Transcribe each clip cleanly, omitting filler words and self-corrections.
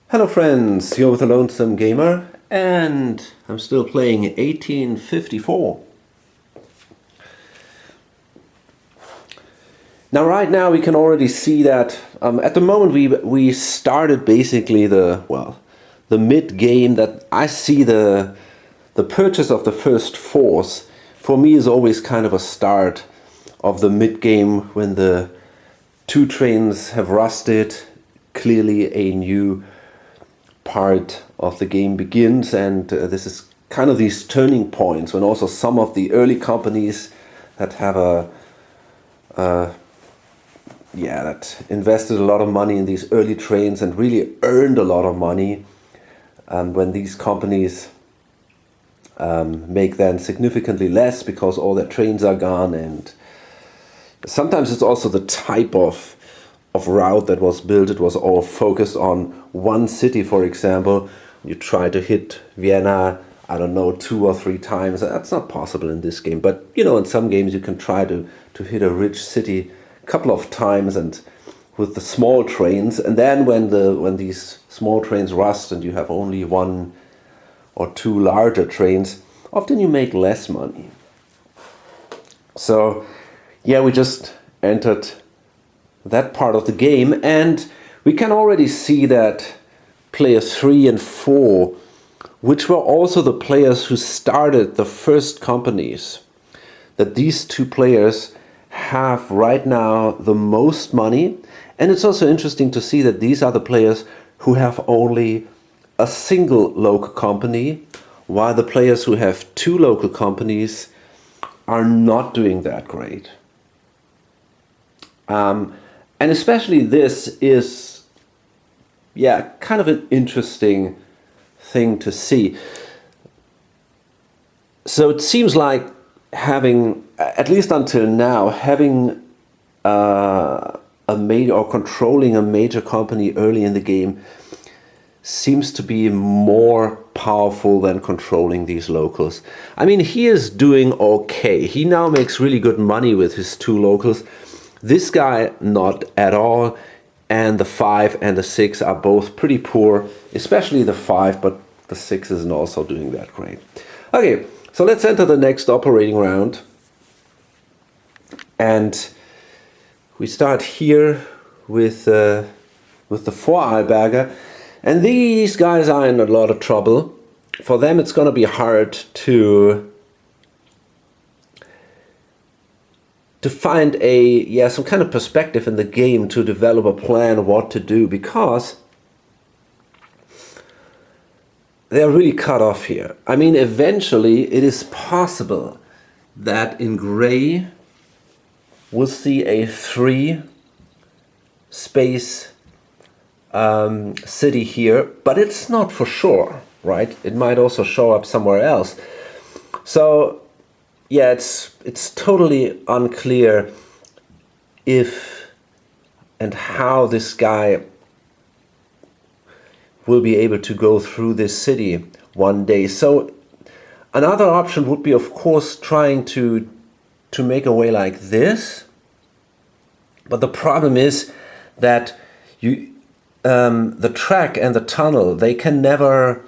Hello friends, you're with the Lonesome Gamer, and I'm still playing 1854. Now right now we can already see that at the moment we started basically the mid-game. That I see the purchase of the first force for me is always kind of a start of the mid-game when the two trains have rusted. Clearly a new part of the game begins, and this is kind of these turning points when also some of the early companies that have that invested a lot of money in these early trains and really earned a lot of money, when these companies make then significantly less because all their trains are gone. And sometimes it's also the type of route that was built. It was all focused on one city. For example, you try to hit Vienna, I don't know, 2 or 3 times. That's not possible in this game, but you know, in some games you can try to hit a rich city a couple of times and with the small trains. And then when these small trains rust and you have only 1 or 2 larger trains, often you make less money. So yeah, we just entered that part of the game, and we can already see that players 3 and 4, which were also the players who started the first companies, that these 2 players have right now the most money. And it's also interesting to see that these are the players who have only a single local company, while the players who have 2 local companies are not doing that great. And especially this is, kind of an interesting thing to see. So it seems like having, at least until now, having a major or controlling a major company early in the game seems to be more powerful than controlling these locals. I mean, he is doing okay. He now makes really good money with his 2 locals. This guy, not at all, and the 5 and the 6 are both pretty poor, especially the 5, but the 6 isn't also doing that great. Okay, so let's enter the next operating round. And we start here with the Vorarlberger, and these guys are in a lot of trouble. For them it's going to be hard to find some kind of perspective in the game, to develop a plan what to do, because they're really cut off here. I mean, eventually it is possible that in gray we'll see a 3 space city here, but it's not for sure, right? It might also show up somewhere else. So yeah, it's totally unclear if and how this guy will be able to go through this city one day. So another option would be, of course, trying to make a way like this. But the problem is that the track and the tunnel, they can never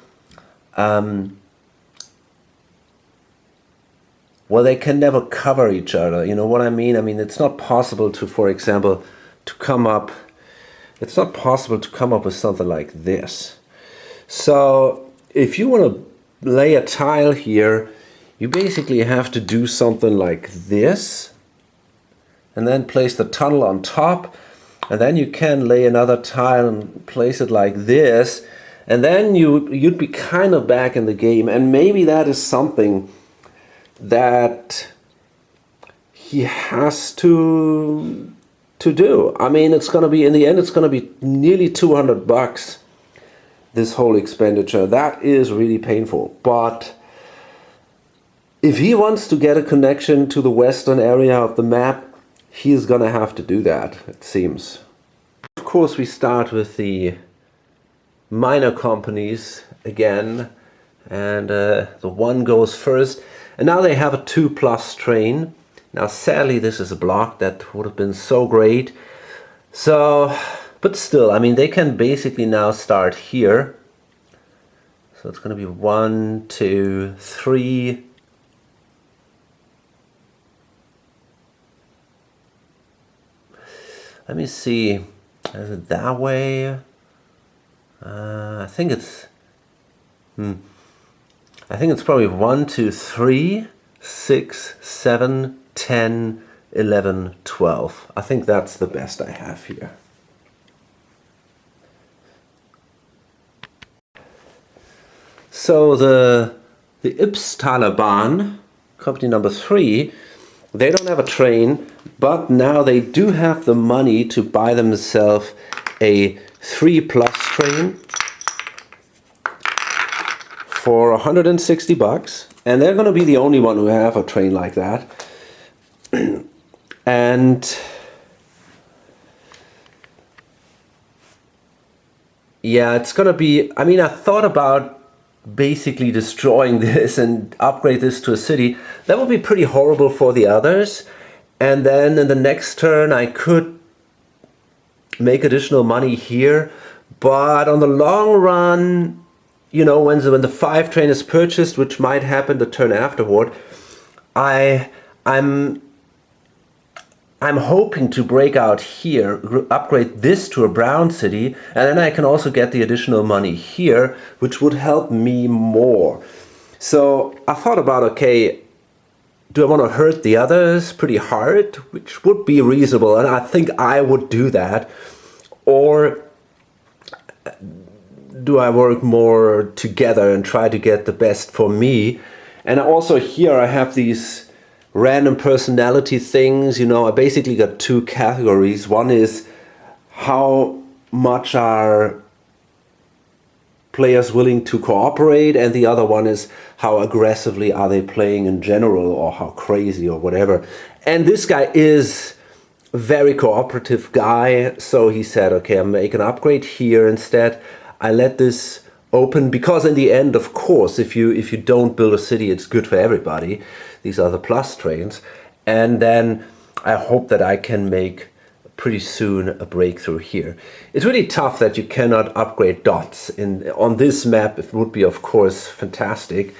they can never cover each other. You know what I mean? I mean, it's not possible to, for example, it's not possible to come up with something like this. So if you want to lay a tile here, you basically have to do something like this, and then place the tunnel on top, and then you can lay another tile and place it like this, and then you'd be kind of back in the game. And maybe that is something that he has to do. I mean, it's going to be, in the end, it's going to be nearly $200, this whole expenditure. That is really painful. But if he wants to get a connection to the western area of the map, he is going to have to do that, it seems. Of course, we start with the minor companies again, and the 1 goes first. And now they have a 2+ train. Now sadly this is a block that would have been so great. So But still, I mean, they can basically now start here. So it's going to be 1, 2, 3. Let me see. Is it that way? I think it's. I think it's probably 1, 2, 3, 6, 7, 10, 11, 12. I think that's the best I have here. So the Ybbstaler Bahn, company number 3, they don't have a train, but now they do have the money to buy themselves a 3+ train for $160, and they're going to be the only one who have a train like that. And yeah, it's going to be, I mean, I thought about basically destroying this and upgrade this to a city. That would be pretty horrible for the others. And then in the next turn I could make additional money here, but on the long run, you know, when the 5 train is purchased, which might happen the turn afterward, I'm hoping to break out here, upgrade this to a brown city, and then I can also get the additional money here, which would help me more. So I thought about, okay, do I want to hurt the others pretty hard, which would be reasonable, and I think I would do that, or do I work more together and try to get the best for me? And also here I have these random personality things. You know, I basically got 2 categories. One is how much are players willing to cooperate, and the other one is how aggressively are they playing in general, or how crazy or whatever. And this guy is a very cooperative guy, so he said, okay, I'll make an upgrade here instead. I let this open because in the end, of course, if you don't build a city, it's good for everybody. These are the plus trains. And then I hope that I can make pretty soon a breakthrough here. It's really tough that you cannot upgrade dots. On this map, it would be, of course, fantastic.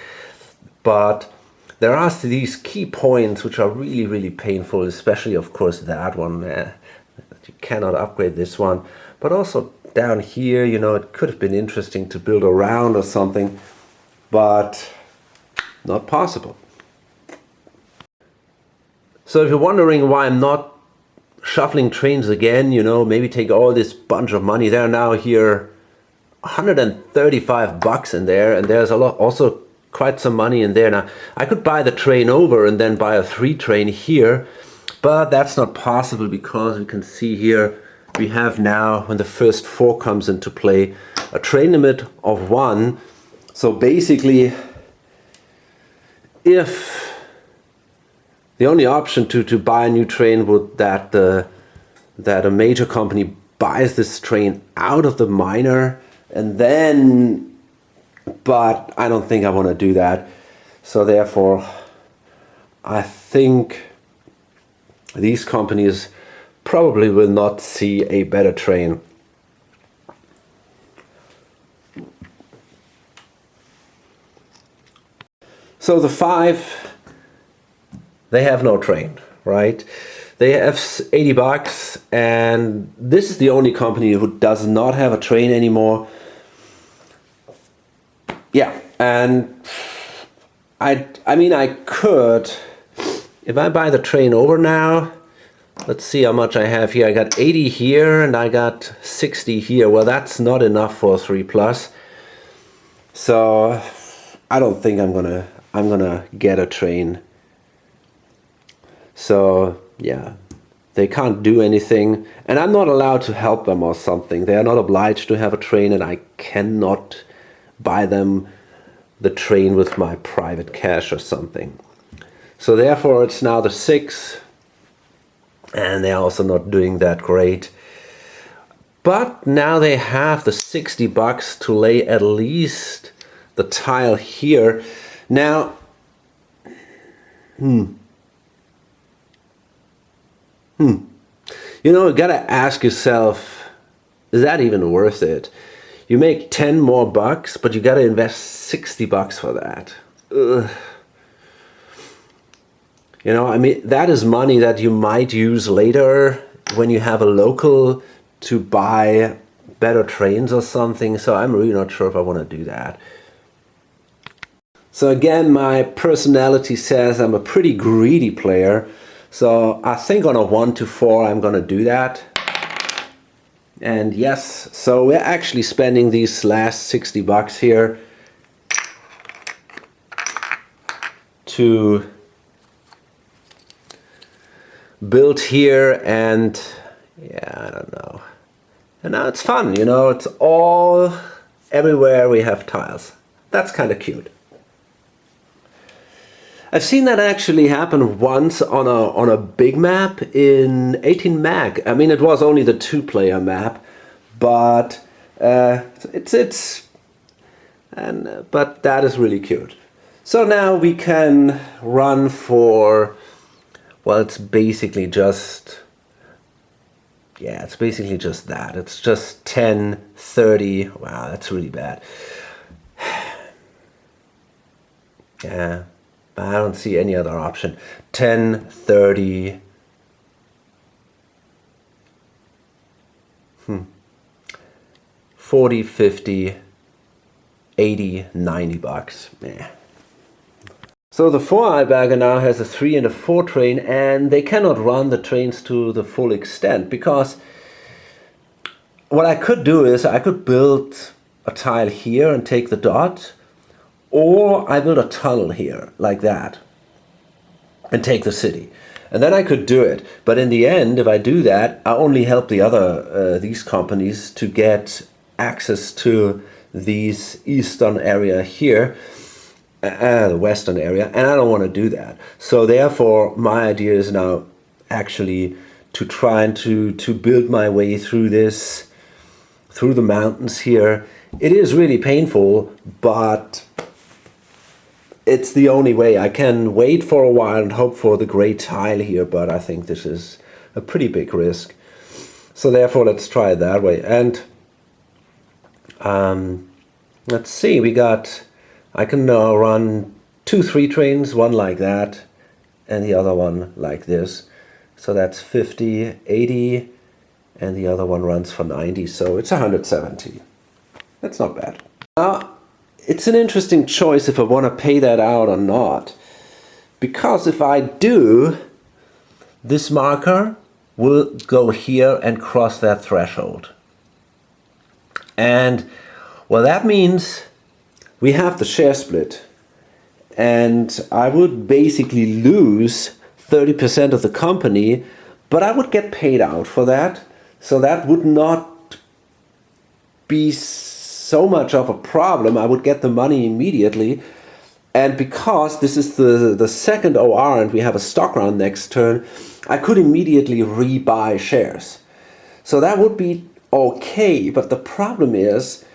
But there are these key points which are really, really painful, especially, of course, that one. That you cannot upgrade this one. But also down here, you know, it could have been interesting to build around or something, but not possible. So if you're wondering why I'm not shuffling trains again, you know, maybe take all this bunch of money. There are now here $135 in there, and there's a lot, also quite some money in there. Now I could buy the train over and then buy a 3 train here, but that's not possible because we can see here we have now, when the first 4 comes into play, a train limit of 1. So basically, if the only option to buy a new train would that a major company buys this train out of the minor, and then, but I don't think I want to do that. So therefore, I think these companies probably will not see a better train. So the 5, they have no train, right? They have $80, and this is the only company who does not have a train anymore. Yeah, and I mean, I could, if I buy the train over now, let's see how much I have here. I got 80 here and I got 60 here. Well, that's not enough for a 3+. So I don't think I'm gonna get a train. So yeah, they can't do anything, and I'm not allowed to help them or something. They are not obliged to have a train, and I cannot buy them the train with my private cash or something. So therefore it's now the 6. And they're also not doing that great. But now they have the $60 to lay at least the tile here. Now, you know, you gotta ask yourself, is that even worth it? You make 10 more bucks, but you gotta invest 60 bucks for that. Ugh. You know, I mean, that is money that you might use later when you have a local to buy better trains or something. So I'm really not sure if I want to do that. So again, my personality says I'm a pretty greedy player. So I think on a 1 to 4 I'm going to do that. And yes, so we're actually spending these last 60 bucks here to build here, and yeah, I don't know. And now it's fun, you know, it's all, everywhere we have tiles. That's kind of cute. I've seen that actually happen once on a big map in 18 Mag. I mean, it was only the 2-player map, but but that is really cute. So now we can run for, well, it's basically just, yeah, it's basically just that. It's just 10, 30. Wow, that's really bad. Yeah, I don't see any other option. 10, 30. 40, 50, 80, 90 bucks. Yeah. So the 4-Eilberger now has a 3 and a 4 train, and they cannot run the trains to the full extent, because what I could do is I could build a tile here and take the dot, or I build a tunnel here like that and take the city. And then I could do it. But in the end, if I do that, I only help the other these companies to get access to these eastern area here, the western area, and I don't want to do that. So therefore, my idea is now actually to try and to build my way through this, through the mountains here. It is really painful, but it's the only way. I can wait for a while and hope for the great tile here, but I think this is a pretty big risk. So therefore, let's try it that way. And let's see, I can now run 2 3 trains, one like that and the other one like this. So that's 50, 80, and the other one runs for 90, so it's 170. That's not bad. Now, it's an interesting choice if I want to pay that out or not, because if I do, this marker will go here and cross that threshold. And well, that means we have the share split, and I would basically lose 30% of the company, but I would get paid out for that. So that would not be so much of a problem. I would get the money immediately. And because this is the second OR and we have a stock round next turn, I could immediately rebuy shares. So that would be okay, but the problem is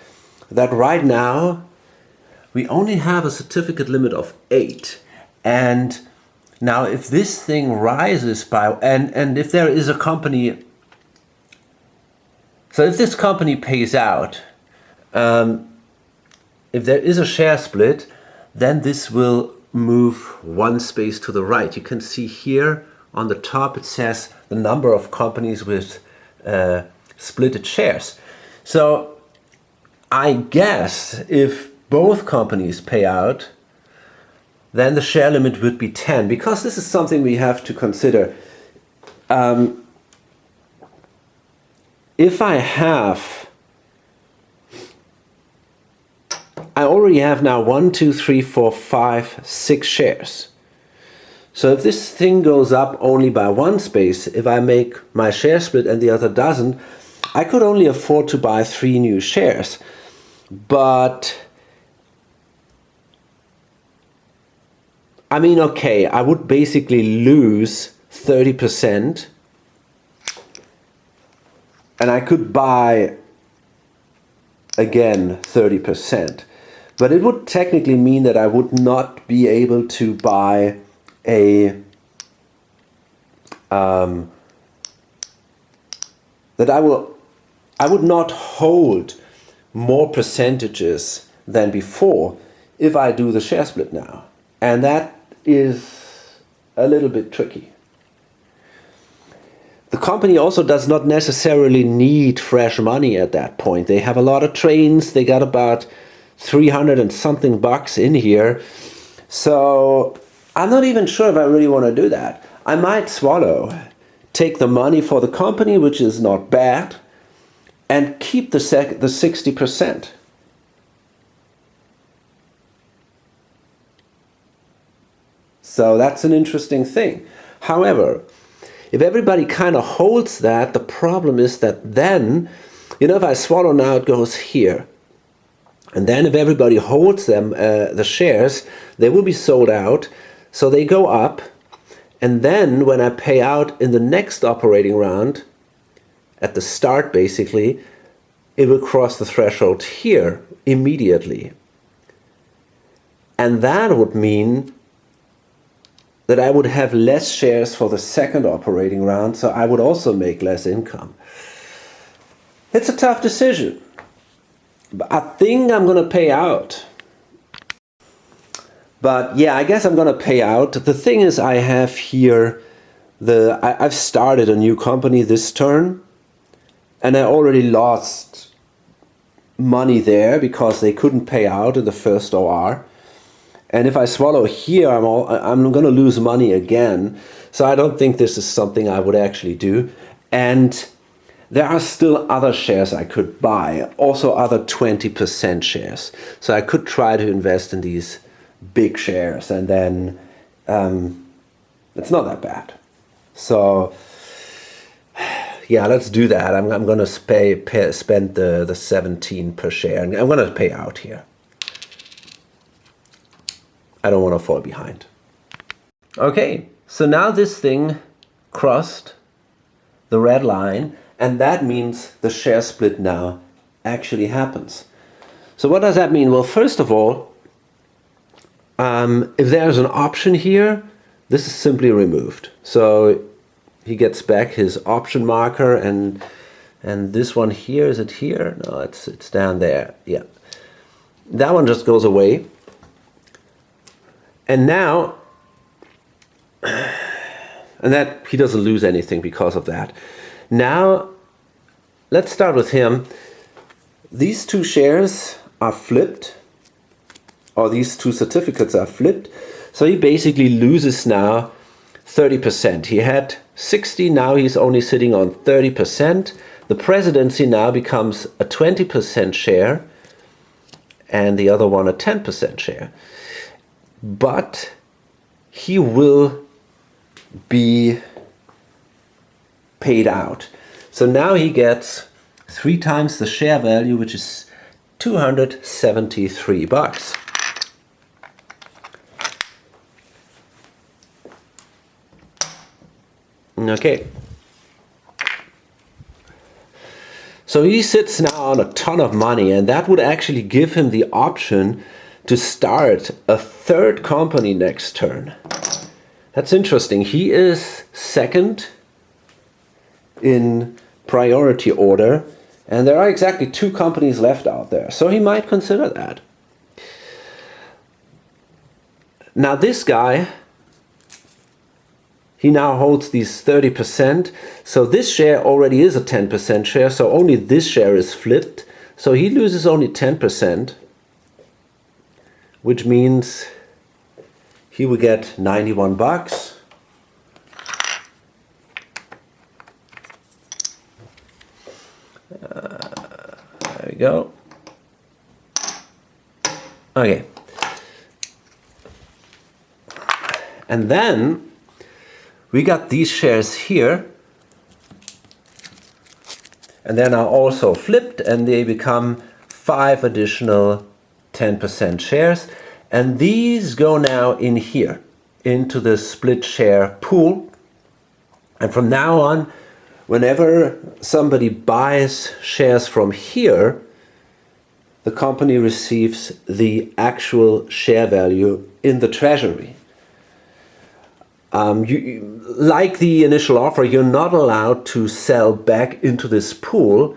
that right now we only have a certificate limit of 8. And now if this thing rises by, and if there is a company, so if this company pays out, if there is a share split, then this will move 1 space to the right. You can see here on the top it says the number of companies with splitted shares. So I guess if both companies pay out, then the share limit would be 10, because this is something we have to consider. If I already have now 1, 2, 3, 4, 5, 6 shares. So if this thing goes up only by 1 space, if I make my share split and the other doesn't, I could only afford to buy 3 new shares. But I mean, okay, I would basically lose 30%, and I could buy again 30%. But it would technically mean that I would not be able to buy that I will I would not hold more percentages than before if I do the share split now. And that is a little bit tricky. The company also does not necessarily need fresh money at that point. They have a lot of trains. They got about 300 and something bucks in here. So I'm not even sure if I really want to do that. I might swallow, take the money for the company, which is not bad, and keep the 60%. So that's an interesting thing. However, if everybody kind of holds that, the problem is that then, if I swallow now, it goes here. And then if everybody holds them, the shares, they will be sold out. So they go up. And then when I pay out in the next operating round, at the start basically, it will cross the threshold here immediately. And that would mean that I would have less shares for the second operating round, so I would also make less income. It's a tough decision. But I think I'm going to pay out. But yeah, I guess I'm going to pay out. The thing is, I have here, I've started a new company this turn, and I already lost money there because they couldn't pay out in the first OR. And if I swallow here, I'm going to lose money again. So I don't think this is something I would actually do. And there are still other shares I could buy, also other 20% shares. So I could try to invest in these big shares, and then it's not that bad. So yeah, let's do that. I'm going to spend the 17 per share, and I'm going to pay out here. I don't want to fall behind. Okay, so now this thing crossed the red line, and that means the share split now actually happens. So what does that mean? Well, first of all, if there's an option here, this is simply removed. So he gets back his option marker, and this one here, is it here? No, it's down there. Yeah, that one just goes away. And now, and that he doesn't lose anything because of that. Now, let's start with him. These two shares are flipped, or these two certificates are flipped. So he basically loses now 30%. He had 60, now he's only sitting on 30%. The presidency now becomes a 20% share, and the other one a 10% share. But he will be paid out. So now he gets 3 times the share value, which is 273 bucks. Okay. So he sits now on a ton of money, and that would actually give him the option to start a third company next turn. That's interesting. He is second in priority order, and there are exactly 2 companies left out there. So he might consider that. Now this guy, he now holds these 30%. So this share already is a 10% share, so only this share is flipped. So he loses only 10%. Which means he will get 91 bucks. There we go. Okay. And then we got these shares here. And they're now also flipped, and they become 5 additional 10% shares, and these go now in here into the split share pool. And from now on, whenever somebody buys shares from here, the company receives the actual share value in the treasury. Like the initial offer, you're not allowed to sell back into this pool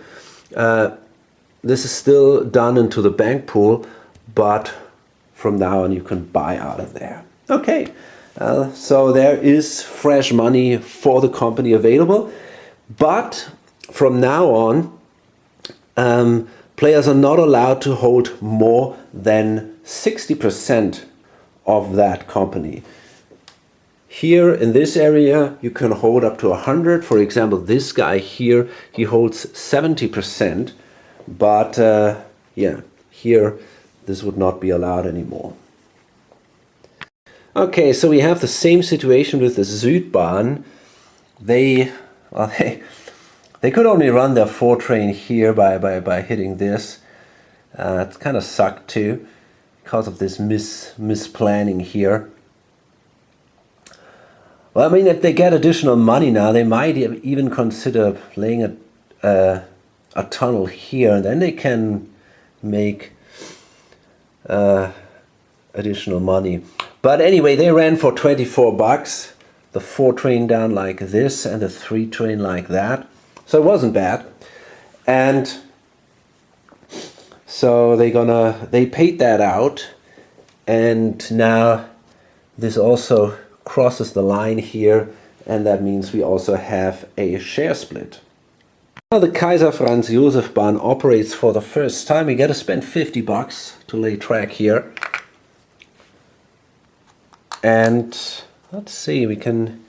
This is still done into the bank pool, but from now on you can buy out of there. Okay, so there is fresh money for the company available, but from now on players are not allowed to hold more than 60% of that company. Here in this area you can hold up to 100. For example, this guy here, he holds 70%, but yeah, here this would not be allowed anymore. Okay, so we have the same situation with the Südbahn. They could only run their 4 train here by hitting this. It's kind of sucked too because of this misplanning here. Well, I mean, if they get additional money now, they might even consider laying a tunnel here, and then they can make additional money. But anyway, they ran for 24 bucks. The 4 train down like this and the 3 train like that. So it wasn't bad. And so they paid that out. And now this also crosses the line here, and that means we also have a share split. Now the Kaiser Franz Josef Bahn operates for the first time. We got to spend 50 bucks to lay track here. And let's see, we can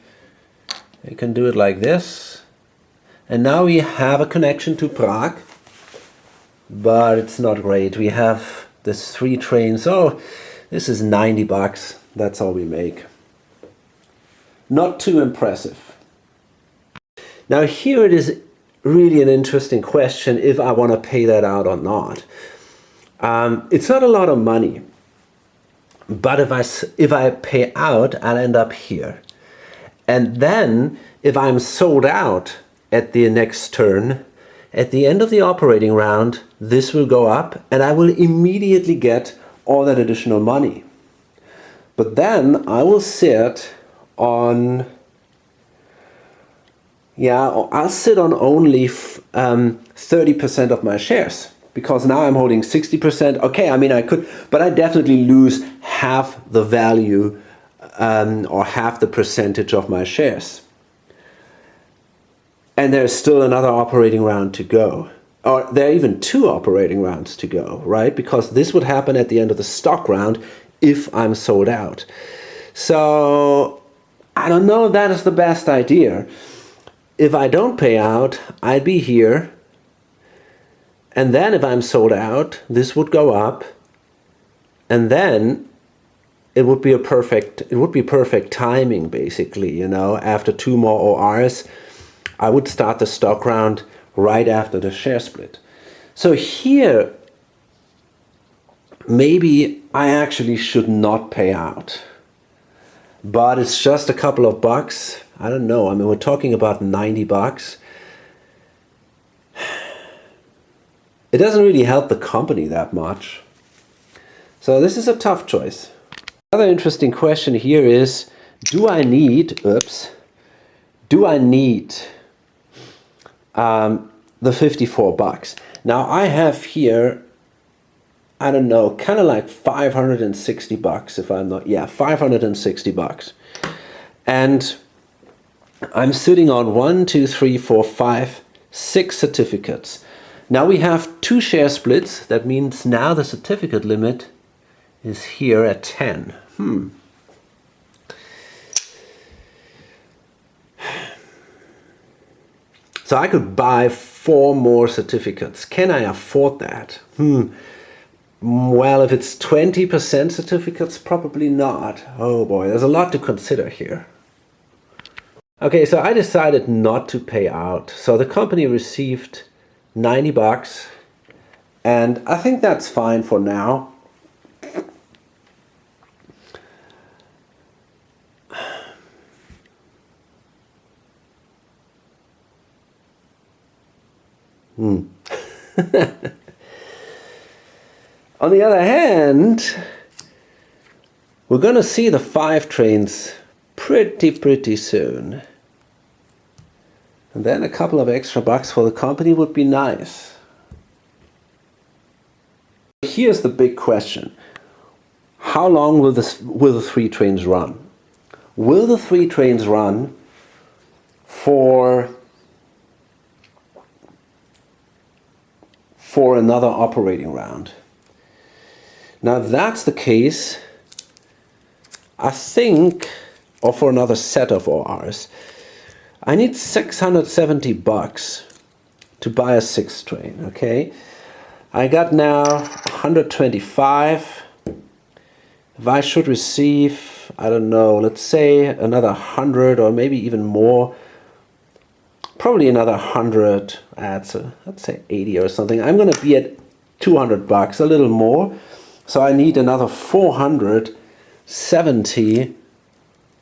do it like this. And now we have a connection to Prague, but it's not great. We have this 3 trains. Oh, this is 90 bucks. That's all we make. Not too impressive. Now here it is really an interesting question if I want to pay that out or not. It's not a lot of money, but if I pay out, I'll end up here. And then if I'm sold out at the next turn, at the end of the operating round, this will go up and I will immediately get all that additional money. But then I will sit on, I'll sit on only 30% of my shares, because now I'm holding 60%. Okay, I mean I could, but I definitely lose half the value or half the percentage of my shares. And there's still another operating round to go. Or there are even 2 operating rounds to go, right? Because this would happen at the end of the stock round if I'm sold out. So I don't know if that is the best idea. If I don't pay out, I'd be here. And then if I'm sold out, this would go up. And then it would be perfect timing, basically, you know. After 2 more ORs, I would start the stock round right after the share split. So here, maybe I actually should not pay out. But it's just a couple of bucks. I don't know. I mean, we're talking about 90 bucks. It doesn't really help the company that much. So this is a tough choice. Another interesting question here is, do I need the 54 bucks? Now I have here, I don't know, kind of like 560 bucks if I'm not, 560 bucks. And I'm sitting on 1, 2, 3, 4, 5, 6 certificates. Now we have 2 share splits. That means now the certificate limit is here at 10. So I could buy 4 more certificates. Can I afford that? Well, if it's 20% certificates, probably not. Oh boy, there's a lot to consider here. Okay, so I decided not to pay out. So the company received 90 bucks, and I think that's fine for now. On the other hand, we're going to see the 5 trains pretty soon. And then a couple of extra bucks for the company would be nice. Here's the big question. How long will the 3 trains run? Will the 3 trains run for another operating round? Now if that's the case, I think, or for another set of ORs, I need 670 bucks to buy a 6th train, okay? I got now 125. If I should receive, I don't know, let's say another 100 or maybe even more, probably another 100, let's say 80 or something. I'm going to be at 200 bucks, a little more. So I need another 470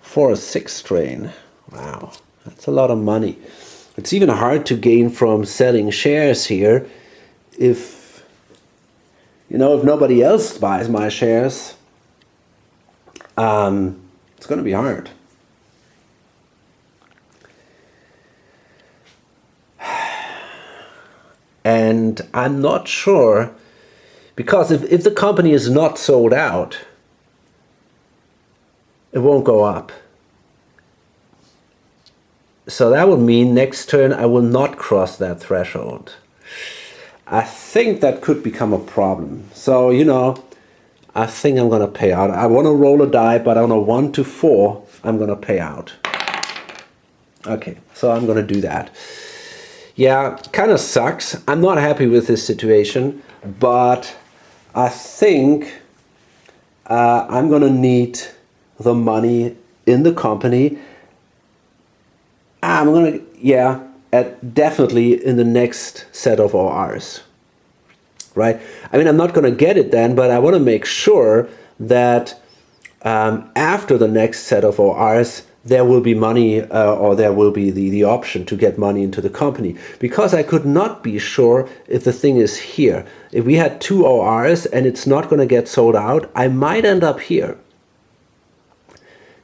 for a 6th train. Wow, that's a lot of money. It's even hard to gain from selling shares here if, you know, if nobody else buys my shares. It's going to be hard. And I'm not sure, because if the company is not sold out, it won't go up. So that would mean next turn I will not cross that threshold. I think that could become a problem. So, you know, I think I'm going to pay out. I want to roll a die, but on a 1 to 4, I'm going to pay out. Okay, so I'm going to do that. Yeah, kind of sucks. I'm not happy with this situation, but I think I'm going to need the money in the company. I'm going to, yeah, definitely in the next set of ORs. Right? I mean, I'm not going to get it then, but I want to make sure that after the next set of ORs, there will be money or there will be the option to get money into the company. Because I could not be sure if the thing is here. If we had 2 ORs and it's not going to get sold out, I might end up here.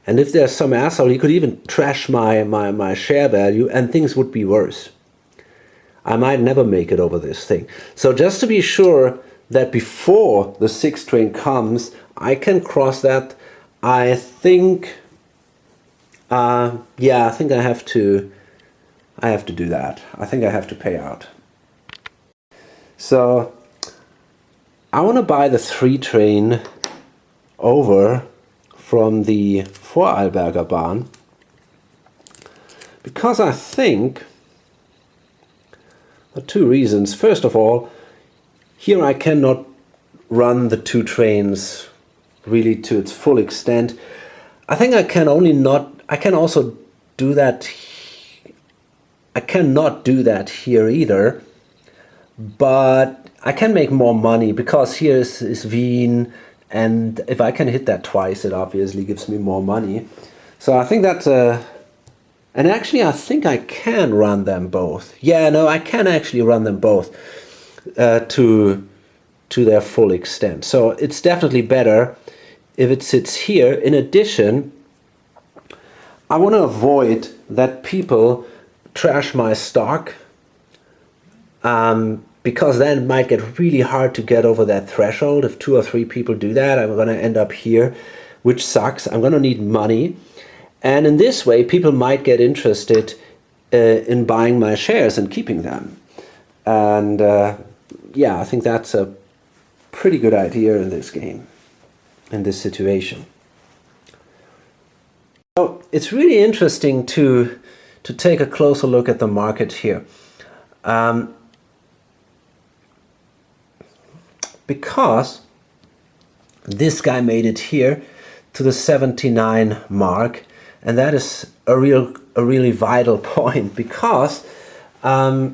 And if there's some asshole, he could even trash my share value and things would be worse. I might never make it over this thing. So just to be sure that before the 6th train comes, I can cross that, I think, yeah, I think I have to do that. I think I have to pay out. So I want to buy the 3 train over from the Vorarlberger Bahn, because I think there are 2 reasons. First of all, here I cannot run the 2 trains really to its full extent. I think I can also do that. I cannot do that here either, but I can make more money because here is Wien, and if I can hit that twice, it obviously gives me more money. So I think that's and actually I think I can run them both. Yeah, no, I can actually run them both to their full extent. So it's definitely better if it sits here. In addition, I want to avoid that people trash my stock, because then it might get really hard to get over that threshold. If 2 or 3 people do that, I'm going to end up here, which sucks. I'm going to need money. And in this way, people might get interested in buying my shares and keeping them. And yeah, I think that's a pretty good idea in this game, in this situation. So it's really interesting to take a closer look at the market here. Because this guy made it here to the 79 mark, and that is a really vital point, because now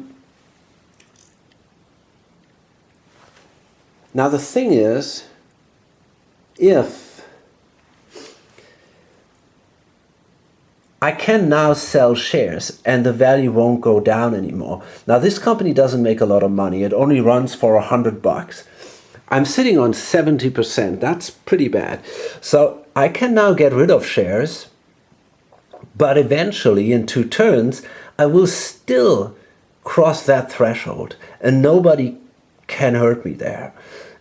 the thing is, if I can now sell shares and the value won't go down anymore. Now this company doesn't make a lot of money. It only runs for 100 bucks. I'm sitting on 70%. That's pretty bad. So I can now get rid of shares, but eventually in 2 turns, I will still cross that threshold and nobody can hurt me there.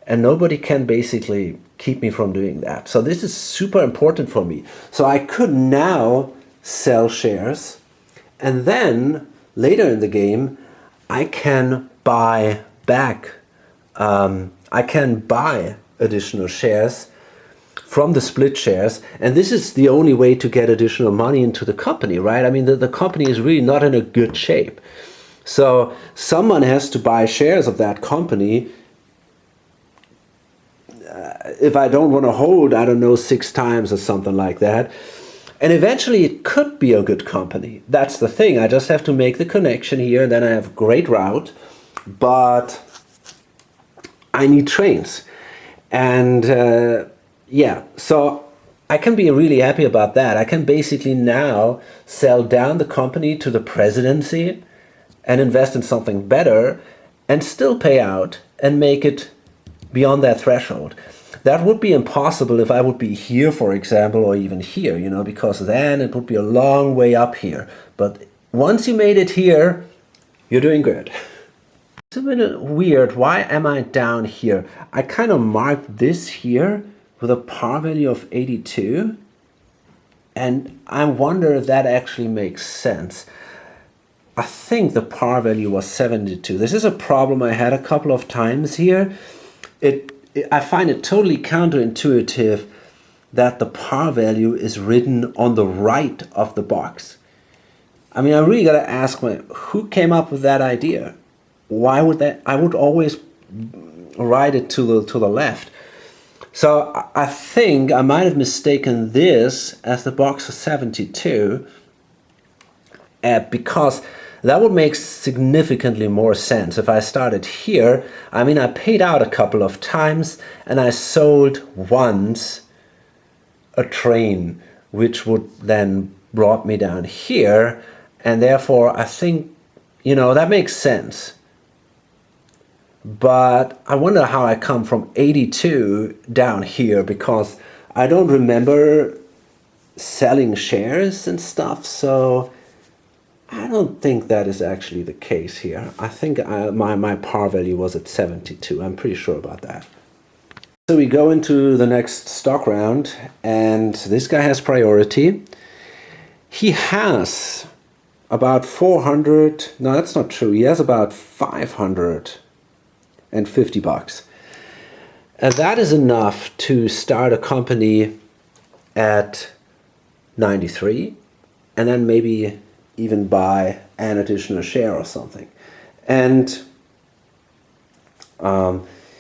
and nobody can basically keep me from doing that. So this is super important for me. So I could now sell shares, and then later in the game I can buy back, I can buy additional shares from the split shares, and this is the only way to get additional money into the company, right? I mean, the company is really not in a good shape. So someone has to buy shares of that company. If I don't want to hold, I don't know, 6 times or something like that. And eventually it could be a good company. That's the thing. I just have to make the connection here, and then I have a great route. But I need trains. And yeah, so I can be really happy about that. I can basically now sell down the company to the presidency and invest in something better and still pay out and make it beyond that threshold. That would be impossible if I would be here, for example, or even here, you know, because then it would be a long way up here. But once you made it here, you're doing good. It's a bit weird. Why am I down here? I kind of marked this here with a par value of 82, and I wonder if that actually makes sense. I think the par value was 72. This is a problem I had a couple of times here. I find it totally counterintuitive that the par value is written on the right of the box. I mean, I really got to ask who came up with that idea? Why would that? I would always write it to the left. So I think I might have mistaken this as the box of 72 because that would make significantly more sense if I started here. I mean, I paid out a couple of times and I sold once a train, which would then brought me down here, and therefore I think, you know, that makes sense. But I wonder how I come from 82 down here, because I don't remember selling shares and stuff, so I don't think that is actually the case here. I think my par value was at 72. I'm pretty sure about that. So we go into the next stock round, and this guy has priority. He has about 400. No, that's not true. He has about 550 bucks. And that is enough to start a company at 93, and then maybe even buy an additional share or something. And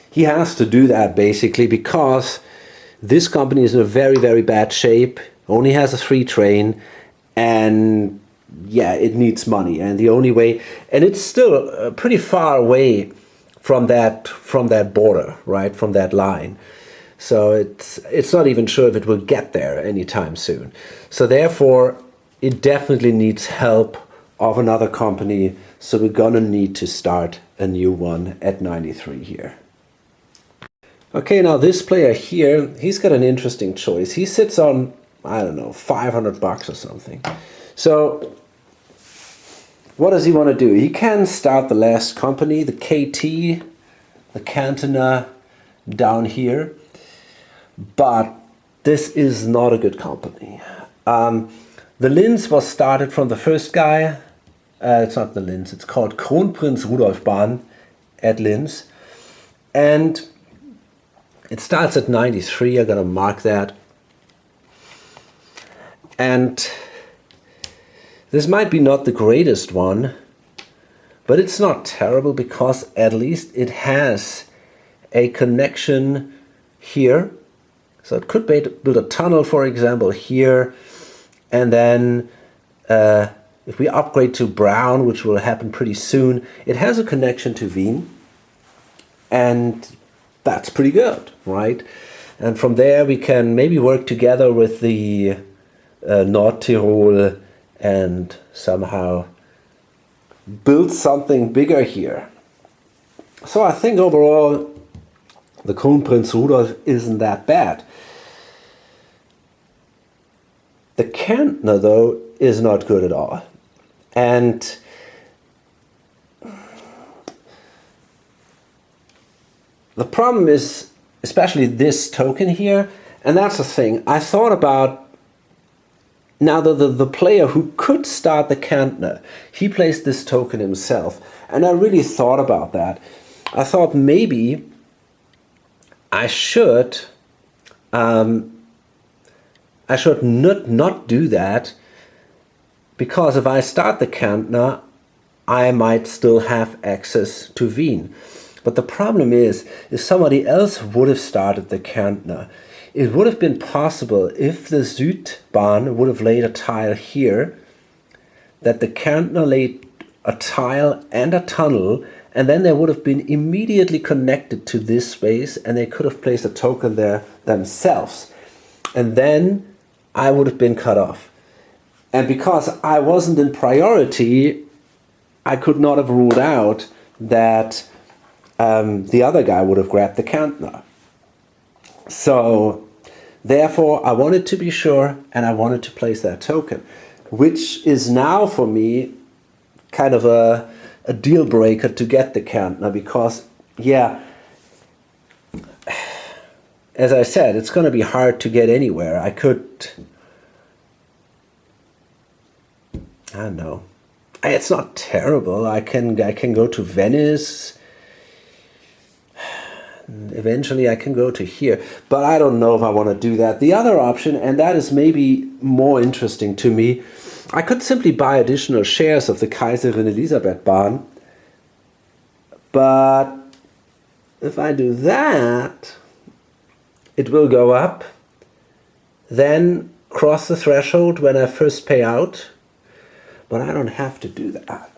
he has to do that basically because this company is in a very, very bad shape, only has a 3 train, and yeah, it needs money. And the only way, and it's still pretty far away from that border, right, from that line. So it's not even sure if it will get there anytime soon. So therefore, it definitely needs help of another company, so we're gonna need to start a new one at 93 here. Okay, now this player here, he's got an interesting choice. He sits on, I don't know, 500 bucks or something. So what does he want to do? He can start the last company, the KT, the Cantona down here, but this is not a good company. The Linz was started from the first guy. It's not the Linz, it's called Kronprinz Rudolf Bahn at Linz. And it starts at 93, I'm gonna mark that. And this might be not the greatest one, but it's not terrible because at least it has a connection here. So it could build a tunnel, for example, here. And then if we upgrade to brown, which will happen pretty soon, it has a connection to Wien. And that's pretty good, right? And from there we can maybe work together with the North Tyrol and somehow build something bigger here. So I think overall the Kronprinz Rudolf isn't that bad. The Kärntner, though, is not good at all. And the problem is especially this token here, and that's the thing. I thought about now the player who could start the Kantner, he placed this token himself, and I really thought about that. I thought maybe I should not do that, because if I start the Kantner, I might still have access to Wien. But the problem is, if somebody else would have started the Kärntner, it would have been possible, if the Südbahn would have laid a tile here, that the Kärntner laid a tile and a tunnel, and then they would have been immediately connected to this space, and they could have placed a token there themselves. And then I would have been cut off. And because I wasn't in priority, I could not have ruled out that the other guy would have grabbed the Kärntner. So therefore I wanted to be sure, and I wanted to place that token, which is now for me kind of a deal breaker to get the Kärntner, because yeah, as I said, it's going to be hard to get anywhere. I don't know. It's not terrible. I can go to Venice. Eventually I can go to here, but I don't know if I want to do that. The other option, and that is maybe more interesting to me, I could simply buy additional shares of the Kaiserin Elisabeth Bahn. But if I do that, it will go up, then cross the threshold when I first pay out. But I don't have to do that.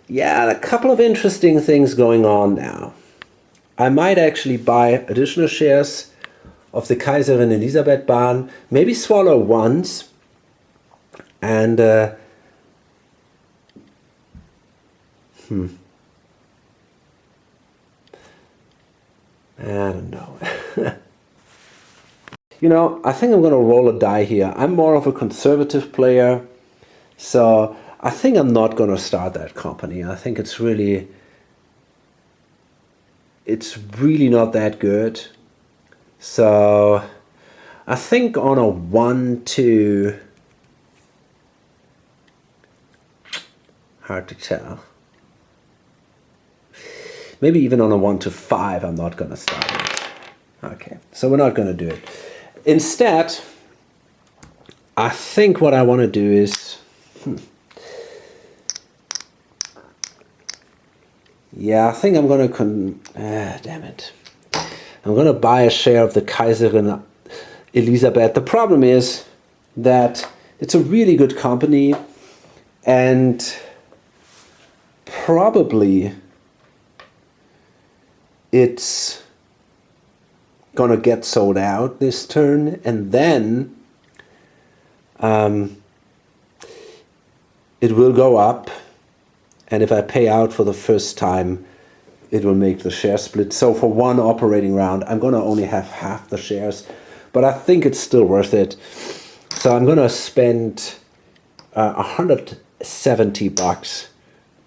Yeah, a couple of interesting things going on now. I might actually buy additional shares of the Kaiserin Elisabeth Bahn, maybe swallow once, and I don't know. You know, I think I'm going to roll a die here. I'm more of a conservative player, so I think I'm not going to start that company. I think it's really not that good. So I think on a 1-2, hard to tell. Maybe even on a 1-5, I'm not going to start it. Okay, so we're not going to do it. Instead, I think what I want to do is, yeah, I think I'm going to, damn it. I'm going to buy a share of the Kaiserin Elisabeth. The problem is that it's a really good company, and probably it's going to get sold out this turn, and then it will go up. And if I pay out for the first time, it will make the share split. So for one operating round, I'm going to only have half the shares, but I think it's still worth it. So I'm going to spend $170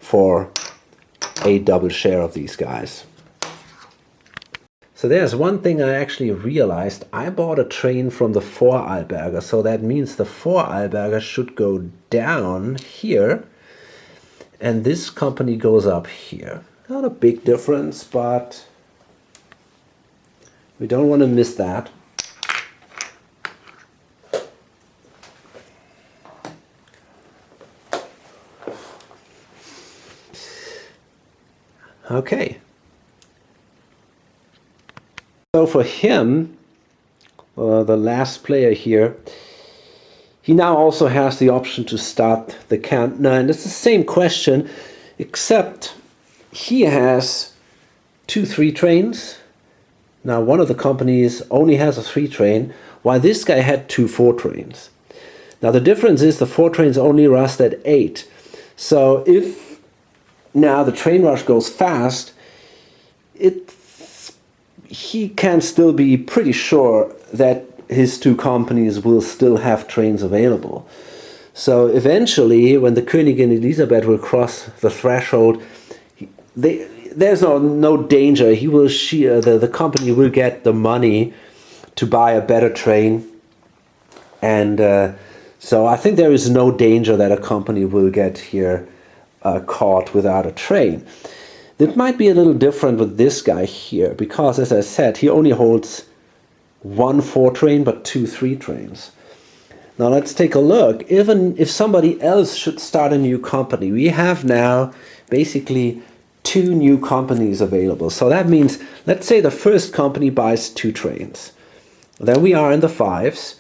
for a double share of these guys. So there's one thing I actually realized. I bought a train from the Vorarlberger, so that means the Vorarlberger should go down here, and this company goes up here. Not a big difference, but we don't want to miss that. Okay. So for him, the last player here, he now also has the option to start the Kärntner, and it's the same question, except he has 2 3 trains. Now one of the companies only has a 3 train, while this guy had 2 4 trains. Now the difference is the 4 trains only rust at 8. So if now the train rush goes fast, he can still be pretty sure that his 2 companies will still have trains available. So eventually, when the Königin Elisabeth will cross the threshold, there's no danger. The company will get the money to buy a better train, and so I think there is no danger that a company will get here caught without a train. It might be a little different with this guy here, because as I said, he only holds 1 4 train but 2 3 trains. Now let's take a look. Even if somebody else should start a new company, we have now basically 2 new companies available. So that means, let's say the first company buys 2 trains. Then we are in the 5s.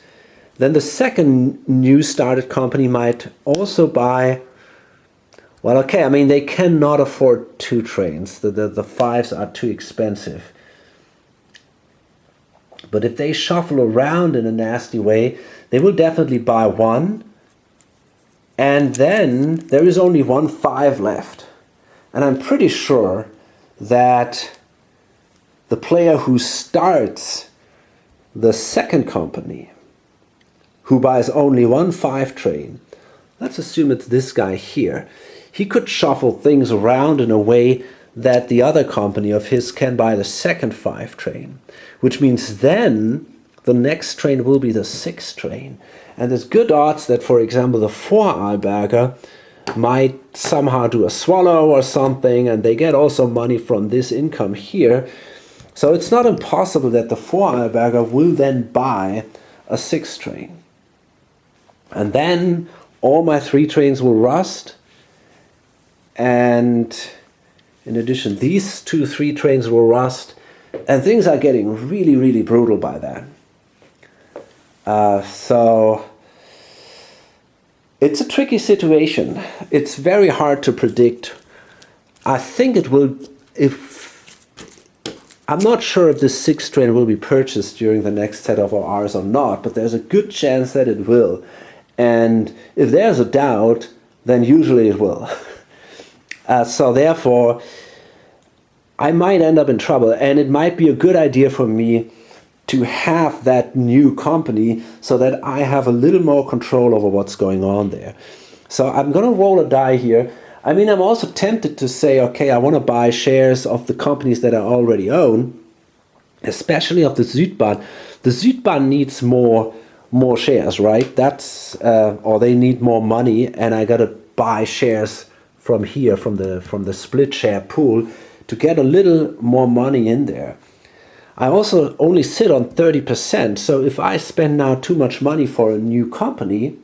Then the second new started company might also buy, well, okay, I mean, they cannot afford 2 trains. The 5s are too expensive. But if they shuffle around in a nasty way, they will definitely buy 1. And then there is only 1 5 left. And I'm pretty sure that the player who starts the second company, who buys only 1 5 train, let's assume it's this guy here, he could shuffle things around in a way that the other company of his can buy the second 5 train, which means then the next train will be the 6 train. And there's good odds that, for example, the 4 Arlberger might somehow do a swallow or something, and they get also money from this income here. So it's not impossible that the 4 Arlberger will then buy a 6 train. And then all my 3 trains will rust. And in addition, these 2 3 trains will rust. And things are getting really, really brutal by then. So it's a tricky situation. It's very hard to predict. I think it will, I'm not sure if this 6 train will be purchased during the next set of hours or not, but there's a good chance that it will. And if there's a doubt, then usually it will. So therefore, I might end up in trouble, and it might be a good idea for me to have that new company so that I have a little more control over what's going on there. So I'm going to roll a die here. I mean, I'm also tempted to say, okay, I want to buy shares of the companies that I already own, especially of the Südbahn. The Südbahn needs more shares, right? That's or they need more money, and I got to buy shares from here, from the split share pool, to get a little more money in there. I also only sit on 30%, so if I spend now too much money for a new company,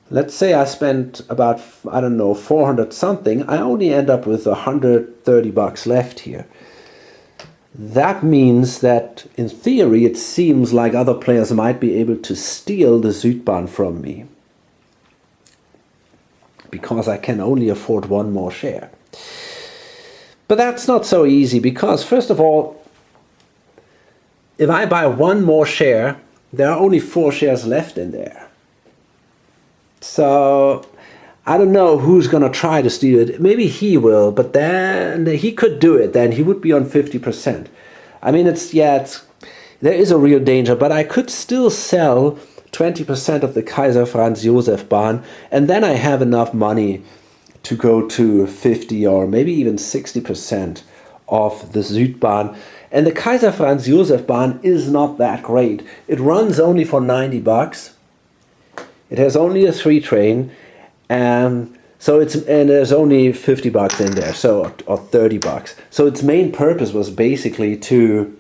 let's say I spent about, I don't know, 400 something, I only end up with 130 bucks left here. That means that, in theory, it seems like other players might be able to steal the Südbahn from me, because I can only afford 1 more share. But that's not so easy, because first of all, if I buy 1 more share, there are only 4 shares left in there. So I don't know who's going to try to steal it. Maybe he will, but then he could do it. Then he would be on 50%. I mean, there is a real danger, but I could still sell 20% of the Kaiser Franz Josef Bahn, and then I have enough money to go to 50 or maybe even 60% of the Südbahn. And the Kaiser Franz Josef Bahn is not that great. It runs only for 90 bucks. It has only a 3 train, and there's only 50 bucks in there, or 30 bucks. So its main purpose was basically to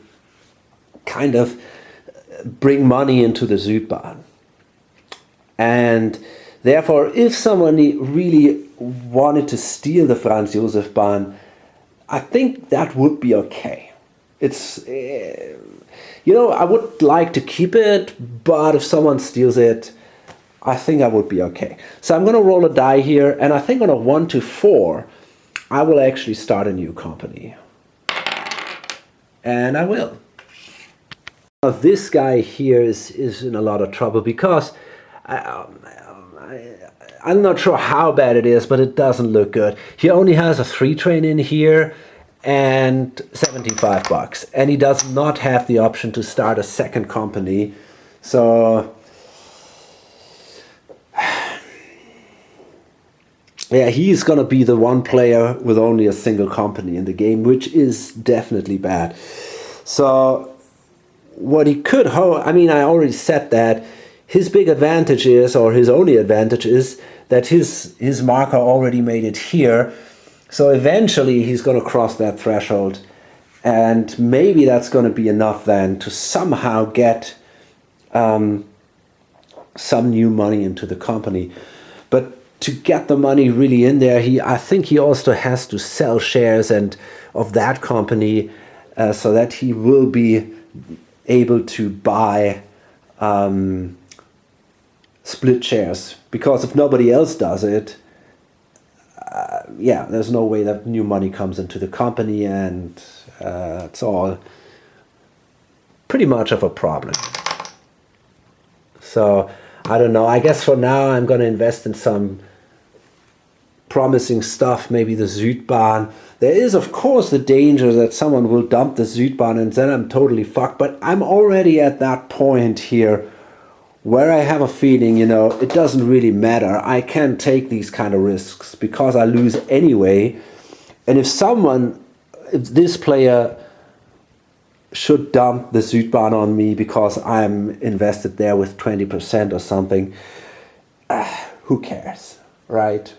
kind of bring money into the Südbahn. And therefore, if someone really wanted to steal the Franz Josef Bahn, I think that would be okay. It's, I would like to keep it, but if someone steals it, I think I would be okay. So I'm going to roll a die here, and I think on a 1 to 4, I will actually start a new company. And I will. Now, this guy here is in a lot of trouble, because I'm not sure how bad it is, but it doesn't look good. He only has a 3 train in here and 75 bucks. And he does not have the option to start a second company. So yeah, he's gonna be the one player with only a single company in the game, which is definitely bad. So what he could I mean, I already said that his big advantage is, or his only advantage is, that his marker already made it here. So eventually he's going to cross that threshold, and maybe that's going to be enough then to somehow get some new money into the company. But to get the money really in there, I think he also has to sell shares of that company, so that he will be able to buy split shares. Because if nobody else does it, yeah, there's no way that new money comes into the company, and it's all pretty much of a problem. So I don't know. I guess for now I'm going to invest in some promising stuff, maybe the Südbahn. There is, of course, the danger that someone will dump the Südbahn and then I'm totally fucked. But I'm already at that point here where I have a feeling, you know, it doesn't really matter. I can take these kind of risks because I lose anyway. And if this player should dump the Südbahn on me because I'm invested there with 20% or something, who cares, right?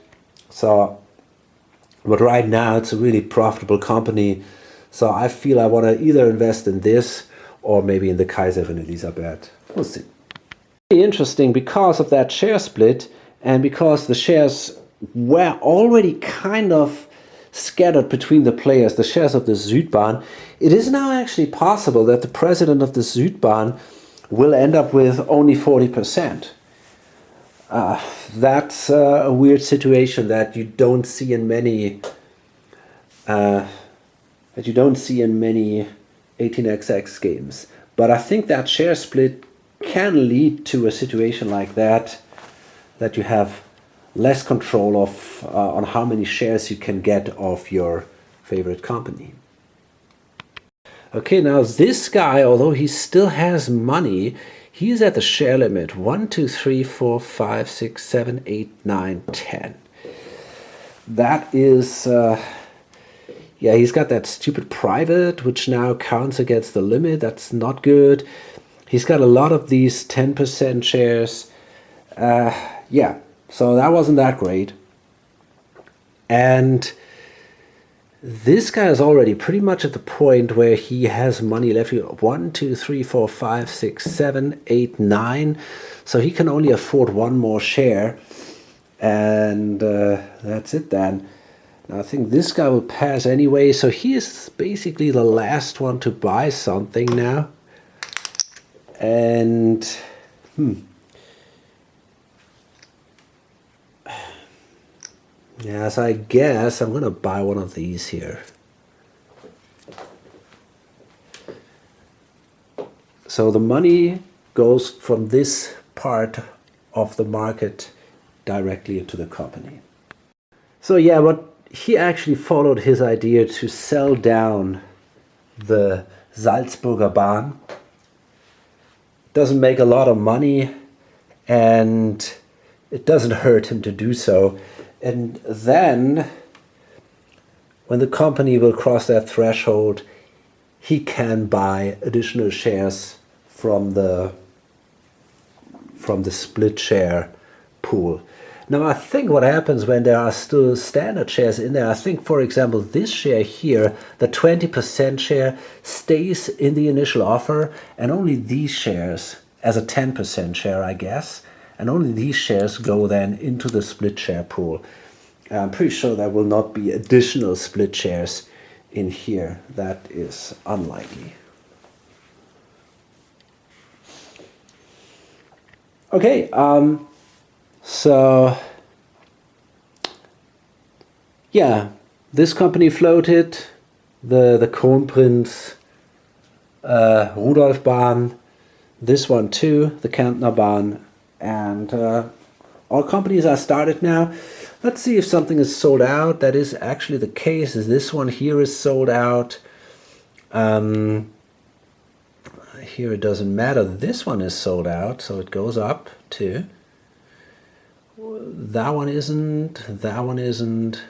So, but right now it's a really profitable company. So I feel I want to either invest in this or maybe in the Kaiserin Elisabeth. We'll see. Interesting because of that share split, and because the shares were already kind of scattered between the players, the shares of the Südbahn, it is now actually possible that the president of the Südbahn will end up with only 40%. That's a weird situation that you don't see in many 18xx games. But I think that share split can lead to a situation like that you have less control of on how many shares you can get of your favorite company. Okay, now this guy, although he still has money, he's at the share limit 1, 2, 3, 4, 5, 6, 7, 8, 9, 10. That is, yeah, he's got that stupid private, which now counts against the limit. That's not good. He's got a lot of these 10% shares. Yeah, so that wasn't that great. And this guy is already pretty much at the point where he has money left. 1, 2, 3, 4, 5, 6, 7, 8, 9. So he can only afford one more share. And that's it then. Now I think this guy will pass anyway. So he is basically the last one to buy something now. And yeah, so I guess I'm gonna buy one of these here. So the money goes from this part of the market directly into the company. So yeah, but he actually followed his idea to sell down the Salzburger Bahn. Doesn't make a lot of money, and it doesn't hurt him to do so. And then when the company will cross that threshold, he can buy additional shares from the split share pool. Now I think what happens when there are still standard shares in there, I think for example this share here, the 20% share stays in the initial offer, and only these shares, as a 10% share I guess, and only these shares go then into the split share pool. I'm pretty sure there will not be additional split shares in here. That is unlikely. Okay, so yeah, this company floated, the Kronprinz Rudolf Bahn, this one too, the Kärntner Bahn, and all companies are started now. Let's see if something is sold out. That is actually the case. This one here is sold out. Here it doesn't matter. This one is sold out, so it goes up too. That one isn't, that one isn't,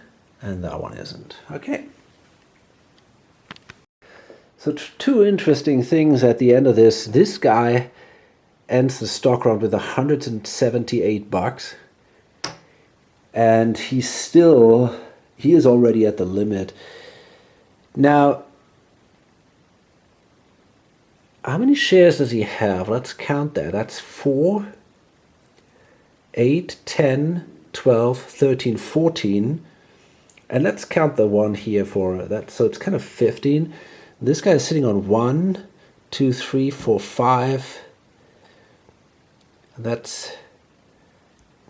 and that one isn't. Okay. So two interesting things at the end of this. This guy ends the stock round with $178, and he is already at the limit. Now, how many shares does he have? Let's count that. That's 4, 8, 10, 12, 13, 14. And let's count the one here for that. So it's kind of 15. This guy is sitting on 1, 2, 3, 4, 5. That's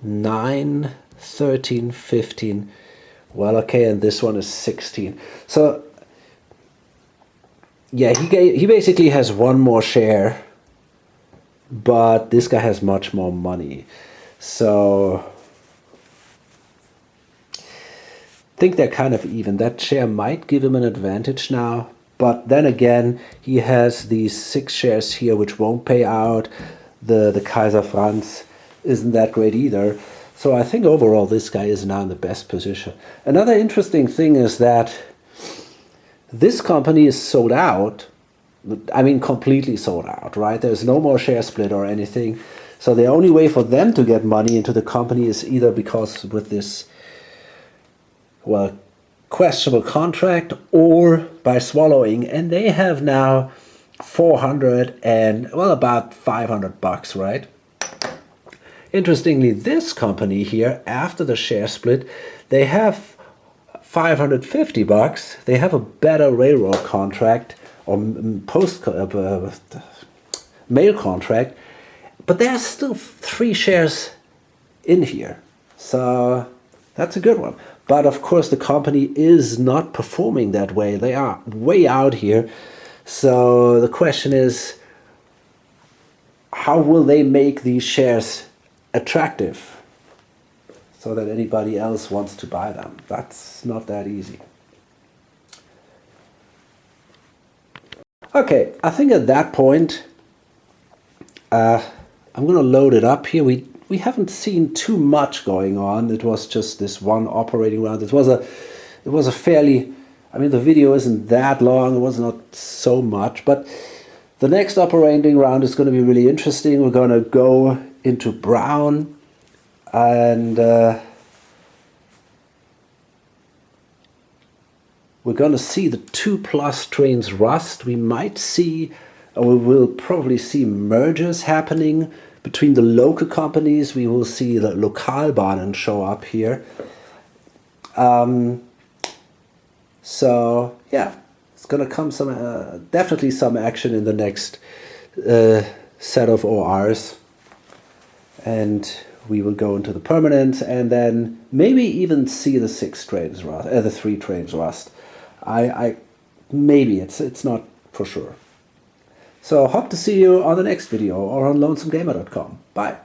9, 13, 15. Well, okay, and this one is 16. So yeah, he basically has one more share, but this guy has much more money. So I think they're kind of even. That share might give him an advantage now, but then again, he has these 6 shares here which won't pay out. The Kaiser Franz isn't that great either. So I think overall this guy is now in the best position. Another interesting thing is that this company is sold out. I mean, completely sold out, right? There's no more share split or anything. So the only way for them to get money into the company is either because with this, well, questionable contract, or by swallowing. And they have now 400 and, well, about $500, right? Interestingly, this company here, after the share split, they have $550. They have a better railroad contract or mail contract, but there's still 3 shares in here. So that's a good one. But of course, the company is not performing that way. They are way out here. So the question is, how will they make these shares attractive so that anybody else wants to buy them? That's not that easy. Okay, I think at that point, I'm going to load it up here. We haven't seen too much going on. It was just this one operating round. It was a fairly, I mean, the video isn't that long. It was not so much, but the next operating round is going to be really interesting. We're going to go into brown, and we're going to see the 2+ trains rust. We might see, or we will probably see mergers happening between the local companies. We will see the Lokalbahnen show up here. So yeah, it's going to come some definitely some action in the next set of ORs, and we will go into the permanent, and then maybe even see the 3 trains rust. I maybe it's not for sure. So hope to see you on the next video or on lonesomegamer.com. Bye.